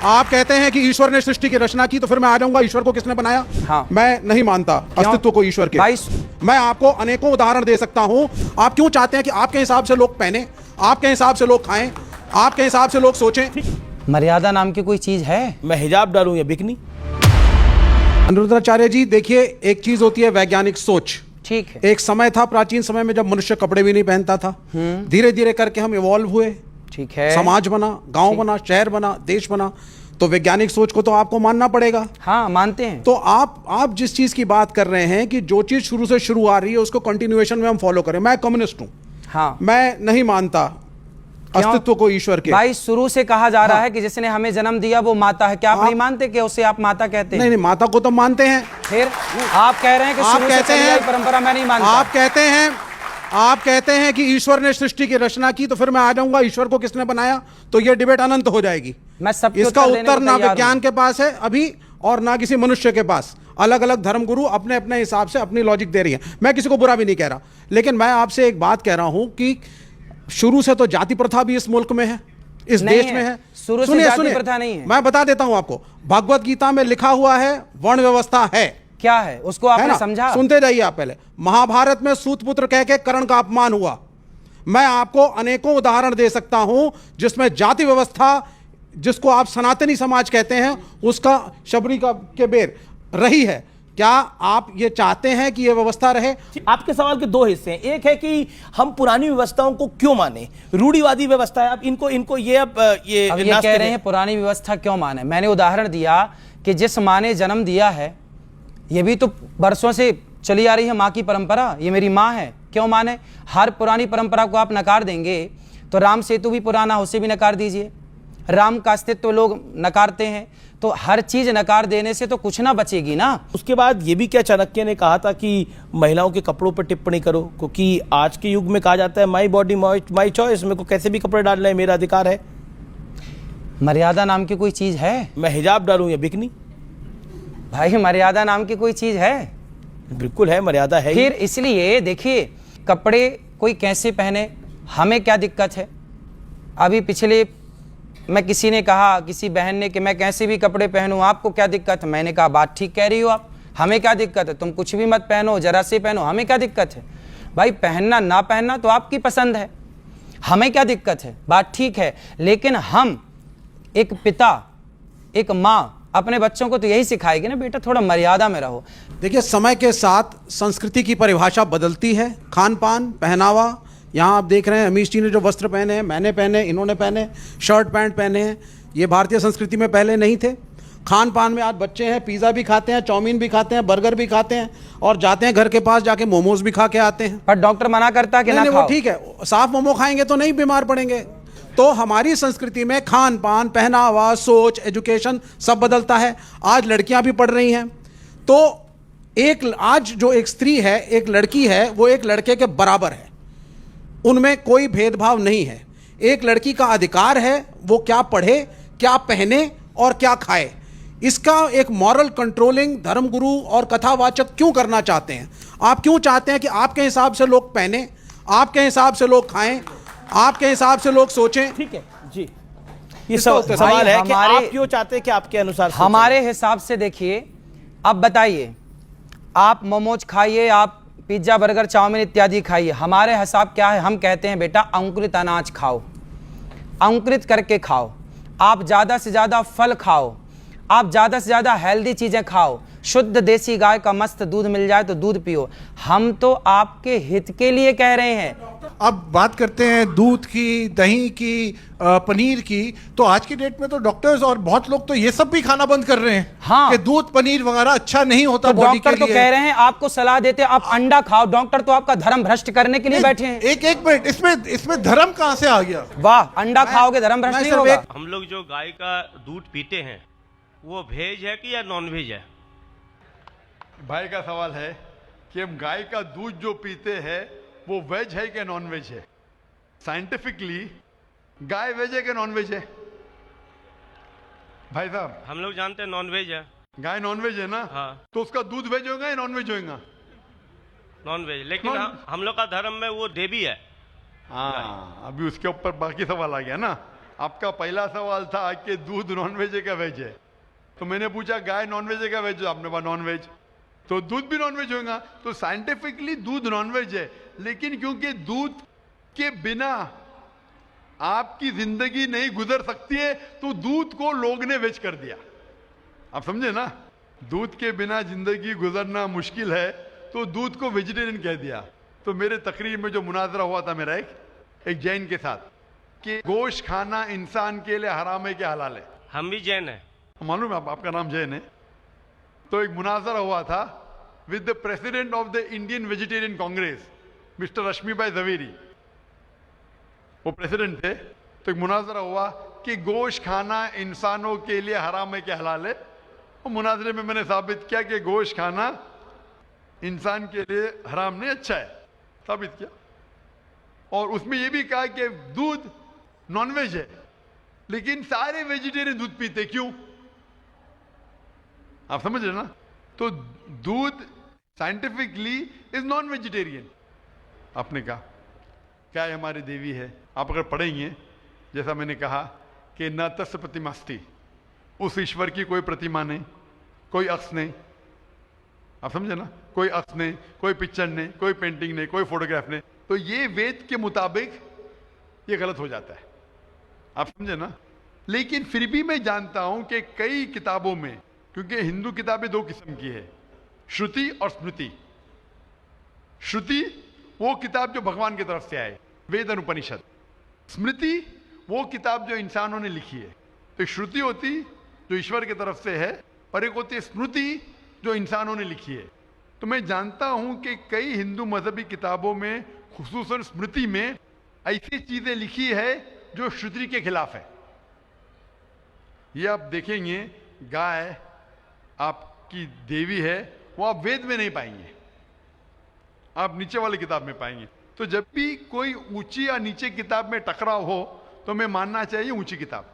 आप कहते हैं कि ईश्वर ने सृष्टि की रचना की, तो फिर मैं आ जाऊंगा ईश्वर को किसने बनाया? हाँ। मैं नहीं मानता अस्तित्व को ईश्वर के। मैं आपको अनेकों उदाहरण दे सकता हूं। आप क्यों चाहते हैं कि आपके हिसाब से लोग पहने, आपके हिसाब से लोग खाएं, आपके हिसाब से लोग सोचें? मर्यादा नाम की कोई चीज है? मैं हिजाब डालूं या बिकनी? अनिरुद्धाचार्य जी देखिए, एक चीज होती है वैज्ञानिक सोच। ठीक है। एक समय था प्राचीन समय में जब मनुष्य कपड़े भी नहीं पहनता था। धीरे धीरे करके हम इवॉल्व हुए। ठीक है। समाज बना, गांव बना, शहर बना, देश बना। तो वैज्ञानिक सोच को तो आपको मानना पड़ेगा। हाँ, मानते हैं। तो आप जिस चीज की बात कर रहे हैं कि जो चीज शुरू से शुरू आ रही है उसको कंटिन्यूएशन में हम फॉलो करें, मैं कम्युनिस्ट हूं। हाँ। मैं नहीं मानता अस्तित्व को ईश्वर के। भाई शुरू से कहा जा रहा है कि जिसने हमें जन्म दिया वो माता है। क्या आप नहीं मानते कि उसे आप माता कहते हैं? नहीं, माता को तो मानते हैं। फिर आप कह रहे हैं कि शुरू से चली आई परंपरा मैं नहीं मानता। आप कहते हैं कि ईश्वर ने सृष्टि की रचना की, तो फिर मैं आ जाऊंगा ईश्वर को किसने बनाया, तो ये डिबेट अनंत हो जाएगी। मैं सबके इसका उत्तर ना विज्ञान के पास है अभी और ना किसी मनुष्य के पास। अलग अलग धर्मगुरु अपने अपने हिसाब से अपनी लॉजिक दे रही है। मैं किसी को बुरा भी नहीं कह रहा, लेकिन मैं आपसे एक बात कह रहा हूं कि शुरू से तो जाति प्रथा भी इस मुल्क में है, इस देश में है। शुरू से जाति प्रथा नहीं है। मैं बता देता हूं आपको, भगवत गीता में लिखा हुआ है वर्ण व्यवस्था है। क्या है उसको आपने समझा? सुनते जाइए आप पहले। महाभारत में सूतपुत्र कह के कर्ण का अपमान हुआ। मैं आपको अनेकों उदाहरण दे सकता हूं जिसमें जाति व्यवस्था, जिसको आप सनातनी समाज कहते हैं, उसका शबरी का के बेर रही है। क्या आप ये चाहते हैं कि ये व्यवस्था रहे? आपके सवाल के दो हिस्से हैं। एक है कि हम पुरानी व्यवस्थाओं को क्यों माने, रूढ़िवादी व्यवस्था है। आप इनको ये कह रहे हैं पुरानी व्यवस्था क्यों माने। मैंने उदाहरण दिया कि जिस माँ ने जन्म दिया है, ये भी तो बरसों से चली आ रही है माँ की परंपरा, ये मेरी माँ है, क्यों माने? हर पुरानी परंपरा को आप नकार देंगे तो राम सेतु भी पुराना, उसे भी नकार दीजिए। राम का अस्तित्व लोग नकारते हैं, तो हर चीज नकार देने से तो कुछ ना बचेगी ना। उसके बाद ये भी क्या चाणक्य ने कहा था कि महिलाओं के कपड़ों पर टिप्पणी करो, क्योंकि आज के युग में कहा जाता है माई बॉडी माई चॉइस, मेरे को कैसे भी कपड़े डालना है, मेरा अधिकार है। मर्यादा नाम की कोई चीज है? मैं हिजाब डालूं या बिकनी? भाई मर्यादा नाम की कोई चीज है? बिल्कुल है, मर्यादा है। फिर इसलिए देखिए, कपड़े कोई कैसे पहने, हमें क्या दिक्कत है? अभी पिछले मैं किसी ने कहा, किसी बहन ने, कि मैं कैसे भी कपड़े पहनूं, आपको क्या दिक्कत है? मैंने कहा बात ठीक कह रही हो आप, हमें क्या दिक्कत है? तुम कुछ भी मत पहनो, जरा से पहनो, हमें क्या दिक्कत है? भाई पहनना ना पहनना तो आपकी पसंद है, हमें क्या दिक्कत है? बात ठीक है। लेकिन हम एक पिता, एक माँ अपने बच्चों को तो यही सिखाएगी ना, बेटा थोड़ा मर्यादा में रहो। देखिए, समय के साथ संस्कृति की परिभाषा बदलती है। खान पान, पहनावा, यहाँ आप देख रहे हैं अमीश जी ने जो वस्त्र पहने हैं, मैंने पहने, इन्होंने पहने, शर्ट पैंट पहने हैं, ये भारतीय संस्कृति में पहले नहीं थे। खान पान में आज बच्चे हैं, पिज़्ज़ा भी खाते हैं, चाउमीन भी खाते हैं, बर्गर भी खाते हैं, और जाते हैं घर के पास जाके मोमोज भी खा के आते हैं। पर डॉक्टर मना करता है कि ना खाओ। वो ठीक है, साफ मोमो खाएंगे तो नहीं बीमार पड़ेंगे। तो हमारी संस्कृति में खान पान, पहनावा, सोच, एजुकेशन सब बदलता है। आज लड़कियां भी पढ़ रही हैं, तो आज जो एक स्त्री है, एक लड़की है, वो एक लड़के के बराबर है, उनमें कोई भेदभाव नहीं है। एक लड़की का अधिकार है वो क्या पढ़े, क्या पहने और क्या खाए। इसका एक मॉरल कंट्रोलिंग धर्मगुरु और कथावाचक क्यों करना चाहते हैं? आप क्यों चाहते हैं कि आपके हिसाब से लोग पहने, आपके हिसाब से लोग खाएं, आपके हिसाब से लोग सोचें? ठीक है जी, ये सवाल है कि आप क्यों चाहते हैं कि आपके अनुसार हमारे हिसाब से। देखिए, अब बताइए, आप मोमोज खाइए, आप पिज्जा, बर्गर, चाउमीन इत्यादि खाइए, हमारे हिसाब क्या है? हम कहते हैं बेटा अंकुरित अनाज खाओ, अंकुरित करके खाओ, आप ज़्यादा से ज़्यादा फल खाओ, आप ज़्यादा से ज़्यादा हेल्दी चीज़ें खाओ, शुद्ध देसी गाय का मस्त दूध मिल जाए तो दूध पियो। हम तो आपके हित के लिए कह रहे हैं। अब बात करते हैं दूध की, दही की, पनीर की, तो आज की डेट में तो डॉक्टर्स और बहुत लोग तो ये सब भी खाना बंद कर रहे हैं। हाँ, कि दूध पनीर वगैरह अच्छा नहीं होता तो बॉडी के लिए। डॉक्टर तो कह रहे हैं, आपको सलाह देते हैं आप अंडा खाओ। डॉक्टर तो आपका धर्म भ्रष्ट करने के लिए बैठे हैं। एक मिनट, इसमें धर्म कहां से आ गया? वाह, अंडा खाओगे धर्म भ्रष्ट नहीं होगा। हम लोग जो गाय का दूध पीते हैं वो वेज है कि या नॉन वेज है? भाई का सवाल है कि हम गाय का दूध जो पीते हैं वो वेज है कि नॉन वेज है? साइंटिफिकली गाय वेज है कि नॉन वेज है? भाई साहब, हम लोग जानते हैं नॉन वेज है। गाय नॉन वेज है ना? हाँ। तो उसका दूध वेज होगा या नॉन वेज होगा? नॉन वेज, लेकिन हम लोग का धर्म में वो देवी है। हाँ, अभी उसके ऊपर बाकी सवाल आ गया ना। आपका पहला सवाल था कि दूध नॉनवेज है क्या वेज है, तो मैंने पूछा गाय नॉनवेज है क्या वेज है, आपने कहा नॉनवेज, तो दूध भी नॉनवेज होगा। तो साइंटिफिकली दूध नॉनवेज है, लेकिन क्योंकि दूध के बिना आपकी जिंदगी नहीं गुजर सकती है तो दूध को लोग ने वेज कर दिया। आप समझे ना, दूध के बिना जिंदगी गुजरना मुश्किल है तो दूध को वेजिटेरियन कह दिया। तो मेरे तकरीर में जो मुनाजरा हुआ था मेरा एक जैन के साथ कि गोश्त खाना इंसान के लिए हराम है क्या हलाल है। हम भी जैन हैं। मालूम है आपका नाम जैन है। तो एक मुनाजरा हुआ था with the president of the Indian vegetarian congress mister Rashmi bhai Javeri, वो प्रेसिडेंट थे। तो एक मुनाजरा हुआ कि गोश्त खाना इंसानों के लिए हराम है क्या हलाल है। और मुनाजरे में मैंने साबित किया कि गोश्त खाना इंसान के लिए हराम नहीं, अच्छा है, साबित किया। और उसमें यह भी कहा कि दूध नॉनवेज है, लेकिन सारे वेजिटेरियन दूध पीते, क्यों? आप समझ रहे ना। तो दूध साइंटिफिकली इज नॉन वेजिटेरियन। आपने कहा क्या है, हमारी देवी है। आप अगर पढ़ेंगे, जैसा मैंने कहा कि न तस्य प्रतिमास्ति, उस ईश्वर की कोई प्रतिमा नहीं, कोई अक्स नहीं। आप समझे ना, कोई अक्स नहीं, कोई पिक्चर नहीं, कोई पेंटिंग नहीं, कोई फोटोग्राफ नहीं। तो ये वेद के मुताबिक ये गलत हो जाता है। आप समझे ना। लेकिन फिर भी मैं जानता हूं कि कई किताबों में, क्योंकि हिंदू किताबें दो किस्म की है, श्रुति और स्मृति। श्रुति वो किताब जो भगवान की तरफ से आए, वेद और उपनिषद। स्मृति वो किताब जो इंसानों ने लिखी है। तो श्रुति होती जो ईश्वर की तरफ से है, और एक होती है स्मृति जो इंसानों ने लिखी है। तो मैं जानता हूं कि कई हिंदू मजहबी किताबों में, खुसूसन स्मृति में, ऐसी चीजें लिखी है जो श्रुति के खिलाफ है। ये आप देखेंगे, गाय आपकी देवी है, वो आप वेद में नहीं पाएंगे, आप नीचे वाली किताब में पाएंगे। तो जब भी कोई ऊंची या नीचे किताब में टकराव हो तो मैं मानना चाहिए ऊंची किताब।